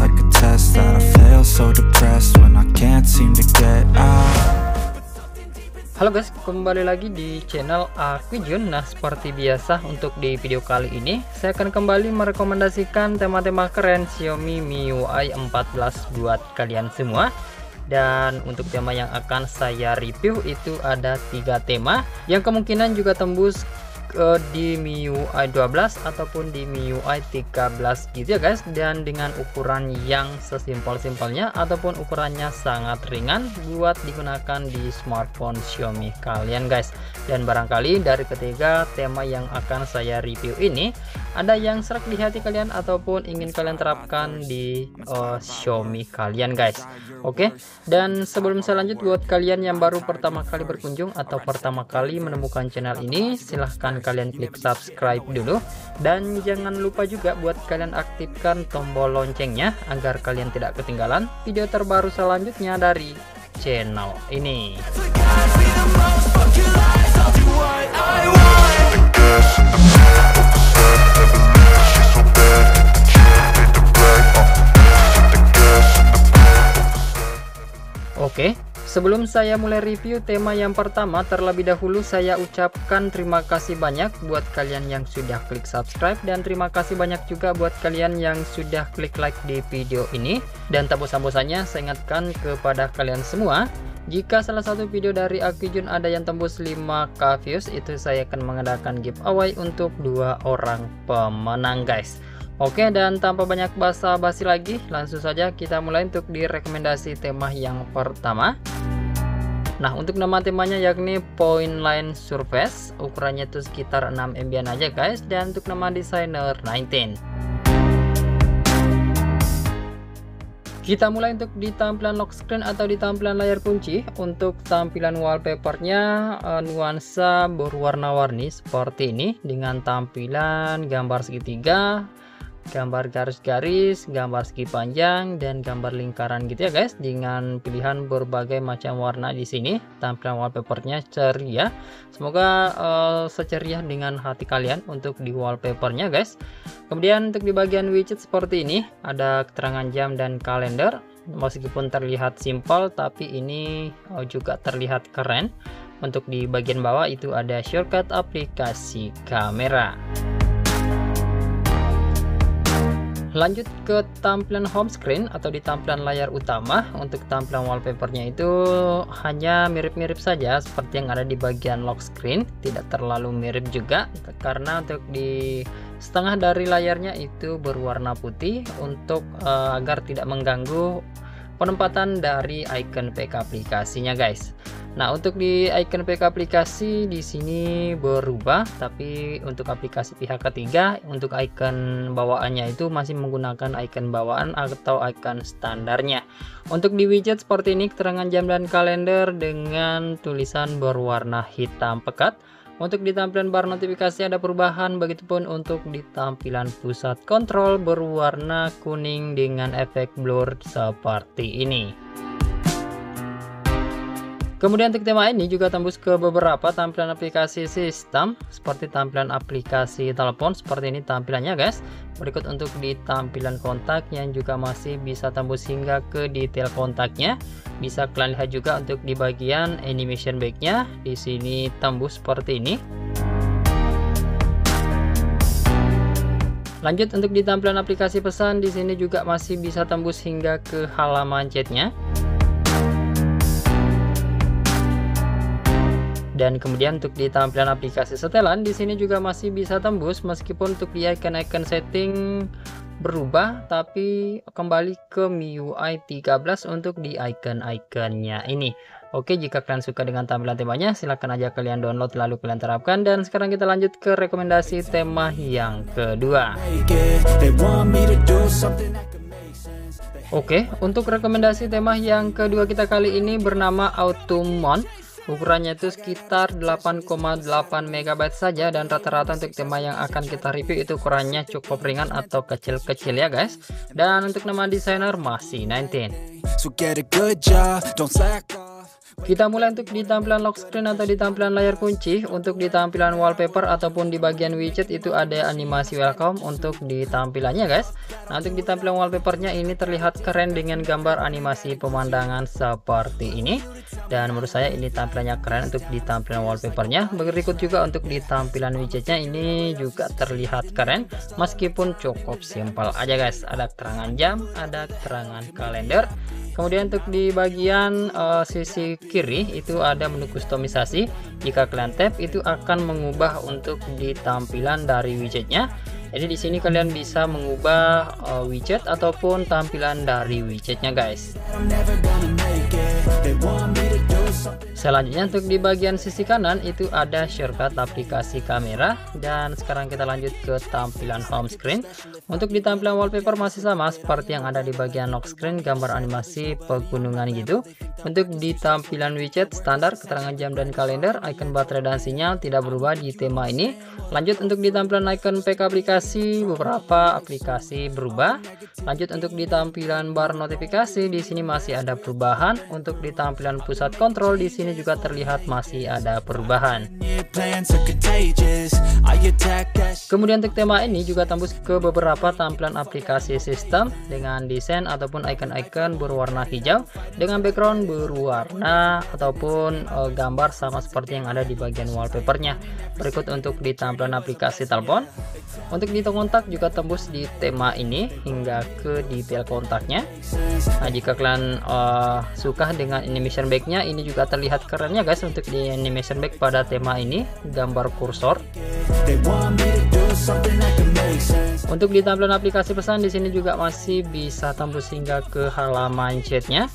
like a test that I fail, so depressed when I can't seem to get out. Halo guys, kembali lagi di channel aku Jun. Nah, seperti biasa untuk di video kali ini saya akan kembali merekomendasikan tema-tema keren Xiaomi MIUI 14 buat kalian semua. Dan untuk tema yang akan saya review itu ada 3 tema yang kemungkinan juga tembus di MIUI 12 ataupun di MIUI 13 gitu ya guys, dan dengan ukuran yang sesimpel-simpelnya ataupun ukurannya sangat ringan buat digunakan di smartphone Xiaomi kalian guys. Dan barangkali dari ketiga tema yang akan saya review ini ada yang serak di hati kalian ataupun ingin kalian terapkan di Xiaomi kalian guys. Oke, dan sebelum saya lanjut, buat kalian yang baru pertama kali berkunjung atau pertama kali menemukan channel ini, silahkan kalian klik subscribe dulu, dan jangan lupa juga buat kalian aktifkan tombol loncengnya agar kalian tidak ketinggalan video terbaru selanjutnya dari channel ini. Oke, sebelum saya mulai review tema yang pertama, terlebih dahulu saya ucapkan terima kasih banyak buat kalian yang sudah klik subscribe, dan terima kasih banyak juga buat kalian yang sudah klik like di video ini. Dan tak bosan-bosannya saya ingatkan kepada kalian semua, jika salah satu video dari aku Jun ada yang tembus 5k views, itu saya akan mengadakan giveaway untuk 2 orang pemenang guys. Oke, dan tanpa banyak basa-basi lagi, langsung saja kita mulai untuk di rekomendasi tema yang pertama. Nah, untuk nama temanya yakni Point Line Surface, ukurannya itu sekitar 6 MB aja guys, dan untuk nama desainer 19. Kita mulai untuk di tampilan lock screen atau di tampilan layar kunci. Untuk tampilan wallpapernya nuansa berwarna-warni seperti ini, dengan tampilan gambar segitiga, gambar garis-garis, gambar segi panjang, dan gambar lingkaran gitu ya guys, dengan pilihan berbagai macam warna di sini. Tampilan wallpapernya ceria, semoga seceria dengan hati kalian untuk di wallpapernya guys. Kemudian untuk di bagian widget seperti ini, ada keterangan jam dan kalender. Meskipun terlihat simpel, tapi ini juga terlihat keren. Untuk di bagian bawah itu ada shortcut aplikasi kamera. Lanjut ke tampilan home screen atau di tampilan layar utama. Untuk tampilan wallpapernya itu hanya mirip-mirip saja seperti yang ada di bagian lock screen, tidak terlalu mirip juga, karena untuk di setengah dari layarnya itu berwarna putih untuk agar tidak mengganggu penempatan dari icon PK aplikasinya guys. Nah, untuk di icon PK aplikasi di sini berubah, tapi untuk aplikasi pihak ketiga, untuk icon bawaannya itu masih menggunakan icon bawaan atau icon standarnya. Untuk di widget seperti ini, keterangan jam dan kalender dengan tulisan berwarna hitam pekat. Untuk di tampilan bar notifikasi ada perubahan, begitupun untuk di tampilan pusat kontrol berwarna kuning dengan efek blur seperti ini. Kemudian untuk tema ini juga tembus ke beberapa tampilan aplikasi sistem, seperti tampilan aplikasi telepon seperti ini tampilannya guys. Berikut untuk di tampilan kontak yang juga masih bisa tembus hingga ke detail kontaknya. Bisa kalian lihat juga untuk di bagian animation backnya, di sini tembus seperti ini. Lanjut untuk di tampilan aplikasi pesan, di sini juga masih bisa tembus hingga ke halaman chatnya. Dan kemudian untuk di tampilan aplikasi setelan, di sini juga masih bisa tembus, meskipun untuk di icon-icon setting berubah, tapi kembali ke MIUI 13 untuk di icon-iconnya ini. Oke, jika kalian suka dengan tampilan temanya, silahkan aja kalian download lalu kalian terapkan. Dan sekarang kita lanjut ke rekomendasi tema yang kedua. Oke, untuk rekomendasi tema yang kedua kita kali ini bernama Autumn. Ukurannya itu sekitar 8,8 MB saja, dan rata-rata untuk tema yang akan kita review itu ukurannya cukup ringan atau kecil-kecil ya guys. Dan untuk nama desainer masih 19. Kita mulai untuk di tampilan lock screen atau di tampilan layar kunci. Untuk di tampilan wallpaper ataupun di bagian widget itu ada animasi welcome untuk di tampilannya guys. Nah, untuk di tampilan wallpapernya ini terlihat keren dengan gambar animasi pemandangan seperti ini. Dan menurut saya ini tampilannya keren untuk di tampilan wallpapernya. Berikut juga untuk di tampilan widgetnya ini juga terlihat keren meskipun cukup simpel aja guys. Ada keterangan jam, ada keterangan kalender. Kemudian untuk di bagian sisi kiri itu ada menu kustomisasi. Jika kalian tap itu akan mengubah untuk di tampilan dari widgetnya. Jadi di sini kalian bisa mengubah widget ataupun tampilan dari widgetnya guys. Selanjutnya untuk di bagian sisi kanan itu ada shortcut aplikasi kamera. Dan sekarang kita lanjut ke tampilan home screen. Untuk di tampilan wallpaper masih sama seperti yang ada di bagian lock screen, gambar animasi pegunungan gitu. Untuk di tampilan widget standar, keterangan jam dan kalender, icon baterai dan sinyal tidak berubah di tema ini. Lanjut untuk di tampilan icon pack aplikasi, beberapa aplikasi berubah. Lanjut untuk di tampilan bar notifikasi, di sini masih ada perubahan. Untuk di tampilan pusat kontrol, di sini juga terlihat masih ada perubahan. Kemudian untuk tema ini juga tembus ke beberapa tampilan aplikasi sistem dengan desain ataupun icon-icon berwarna hijau dengan background berwarna ataupun gambar sama seperti yang ada di bagian wallpapernya. Berikut untuk di tampilan aplikasi telepon. Untuk di kontak juga tembus di tema ini hingga ke detail kontaknya. Nah, jika kalian suka dengan animation backnya, ini juga terlihat kerennya guys untuk di animation back pada tema ini, gambar kursor. Untuk di tampilan aplikasi pesan di sini juga masih bisa tembus hingga ke halaman chatnya.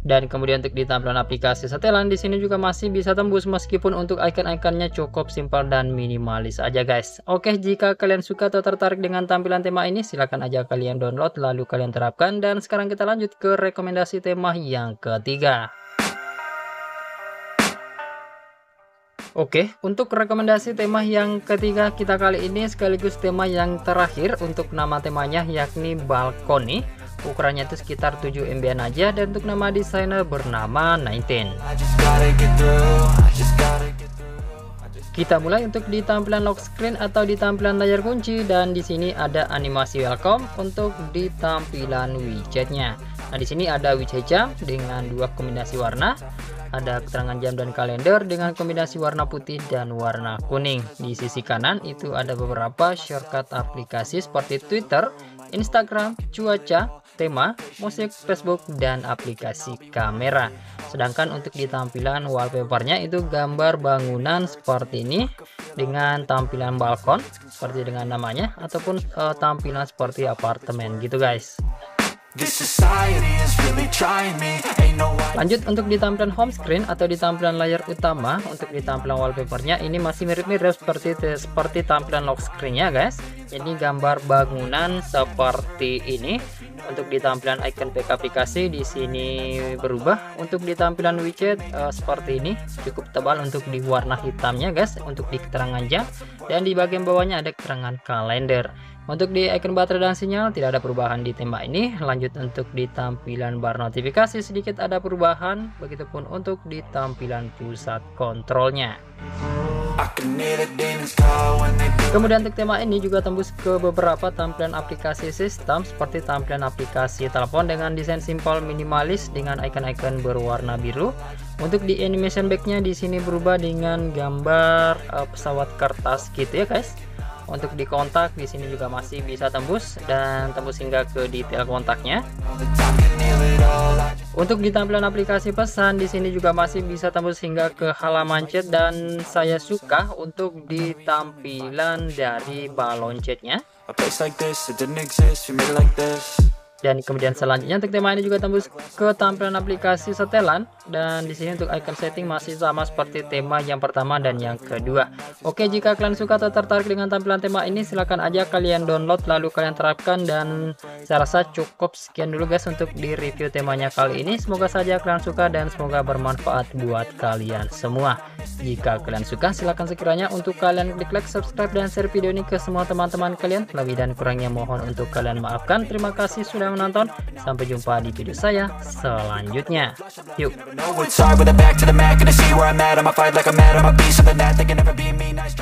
Dan kemudian untuk di tampilan aplikasi setelan di sini juga masih bisa tembus meskipun untuk icon-iconnya cukup simpel dan minimalis aja guys. Oke, jika kalian suka atau tertarik dengan tampilan tema ini silahkan aja kalian download lalu kalian terapkan. Dan sekarang kita lanjut ke rekomendasi tema yang ketiga. Oke, untuk rekomendasi tema yang ketiga kita kali ini sekaligus tema yang terakhir untuk nama temanya yakni balkoni. Ukurannya itu sekitar 7 MB aja dan untuk nama desainer bernama 19. Kita mulai untuk di tampilan lock screen atau di tampilan layar kunci dan di sini ada animasi welcome untuk di tampilan widgetnya. Nah, di sini ada widget jam dengan dua kombinasi warna. Ada keterangan jam dan kalender dengan kombinasi warna putih dan warna kuning. Di sisi kanan itu ada beberapa shortcut aplikasi seperti Twitter, Instagram, cuaca, tema, musik, Facebook, dan aplikasi kamera. Sedangkan untuk di tampilan wallpapernya itu gambar bangunan seperti ini dengan tampilan balkon seperti dengan namanya ataupun tampilan seperti apartemen gitu guys. Lanjut untuk di tampilan home screen atau di tampilan layar utama. Untuk di tampilan wallpapernya ini masih mirip-mirip seperti tampilan lock screennya guys. Jadi gambar bangunan seperti ini. Untuk di tampilan icon pack aplikasi di sini berubah. Untuk di tampilan widget seperti ini cukup tebal untuk di warna hitamnya guys. Untuk di keterangan jam dan di bagian bawahnya ada keterangan kalender. Untuk di icon baterai dan sinyal tidak ada perubahan di tema ini. Lanjut untuk di tampilan bar notifikasi sedikit ada perubahan. Begitupun untuk di tampilan pusat kontrolnya. Kemudian untuk tema ini juga tembus ke beberapa tampilan aplikasi sistem seperti tampilan aplikasi telepon dengan desain simpel minimalis dengan icon-icon berwarna biru. Untuk di animation backnya di sini berubah dengan gambar pesawat kertas gitu ya guys. Untuk di kontak di sini juga masih bisa tembus dan tembus hingga ke detail kontaknya. Untuk di tampilan aplikasi pesan di sini juga masih bisa tembus hingga ke halaman chat dan saya suka untuk di tampilan dari balon chatnya. Dan kemudian selanjutnya untuk tema ini juga tembus ke tampilan aplikasi setelan dan di sini untuk icon setting masih sama seperti tema yang pertama dan yang kedua. Oke, jika kalian suka atau tertarik dengan tampilan tema ini silahkan aja kalian download lalu kalian terapkan dan saya rasa cukup sekian dulu guys untuk di review temanya kali ini. Semoga saja kalian suka dan semoga bermanfaat buat kalian semua. Jika kalian suka silahkan sekiranya untuk kalian klik like, subscribe dan share video ini ke semua teman-teman kalian. Lebih dan kurangnya mohon untuk kalian maafkan. Terima kasih sudah sudah menonton. Sampai jumpa di video saya selanjutnya. Yuk. Know it's hard with a back to the mat, gonna see where I'm at. I'ma fight like I'm mad, I'm a beast, something that they can never be me. Nice try.